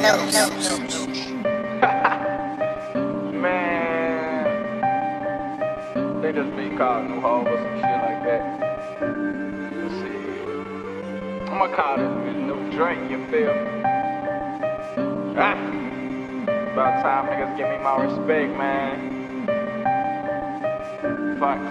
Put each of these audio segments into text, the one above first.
Man, they just be calling them hoes or some shit like that. Let's see. I'ma call this bitch no drink, you feel me? About time niggas give me my respect, man. Fuck.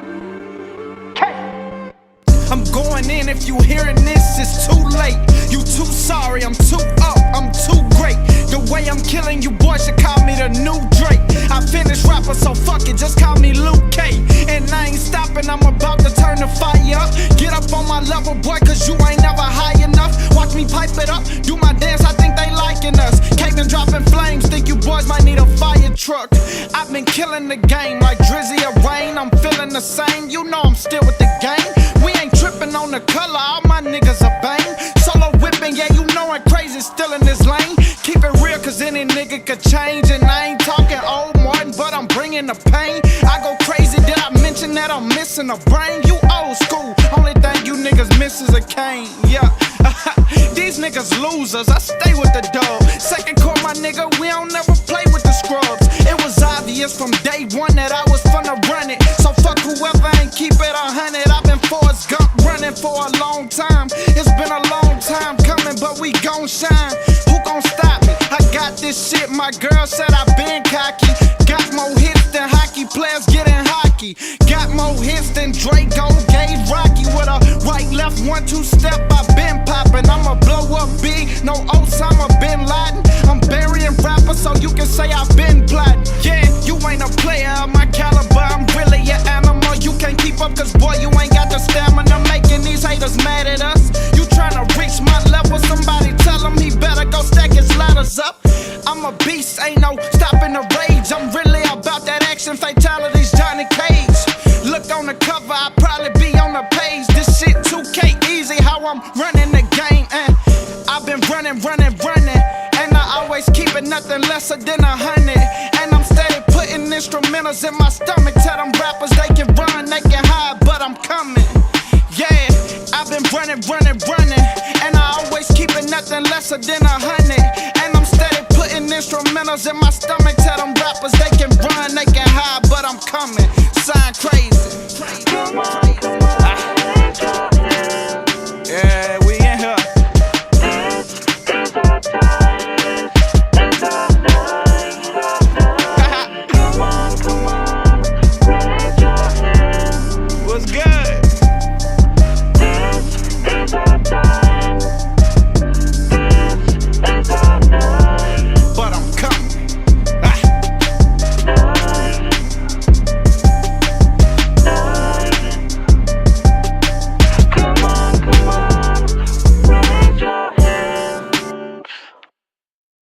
I'm going in, if you hearing this, it's too late. You too sorry, I'm too up, I'm too great. The way I'm killing you boys should call me the new Drake. I finished rapper, so fuck it, just call me Luke K. And I ain't stopping, I'm about to turn the fire up. Get up on my level, boy, cause you ain't never high enough. Watch me pipe it up, do my dance, I think they liking us. Caving, dropping flames, think you boys might need a fire truck. I've been killing the game like Drizzy or Rain. I'm feeling the same, you know I'm still with the game. We ain't tripping on the color, all my niggas are bang. Solo whipping, yeah, you know I'm crazy, still in this lane. Keep it real, cause any nigga could change. And I ain't talking old Martin, but I'm bringing the pain. I go crazy, did I mention that I'm missing a brain? You old school, only thing you niggas miss is a cane, yeah. These niggas losers, I stay with the dog. Second core, my nigga, we don't never play with the scrubs. It was obvious from day one that I was finna run it. So fuck whoever ain't keep it 100. I've been Forrest Gump running for a long time. It's been a long time coming, but we gon' shine. Who gon' stop me? I got this shit, my girl said I been cocky. Got more hits than hockey players getting hockey. Got more hits than Draco gave Rocky. With a right, left, 1-2 step, I been popping. I'ma blow up big, no Osama bin Laden. I'm burying rappers so you can say I've been plotting. Yeah, you ain't a player of my caliber, I'm really an animal. You can't keep up cause boy, you ain't got the stamina. Making these haters mad at us. You tryna reach my level, somebody tell him he better go stack his ladders up. I'm a beast, ain't no stopping the rage. I'm really about that action, fatalities, Johnny Cage. Look on the cover, I'll probably be on the page. This shit 2K easy, how I'm running the game. And I've been running, and I always keep it nothing lesser than 100. And I'm steady putting instrumentals in my stomach. Tell them rappers they can run, they can hide, but I'm coming. Yeah, I've been running, and I always keep it nothing lesser than 100. And I'm steady putting instrumentals in my stomach. Tell them rappers they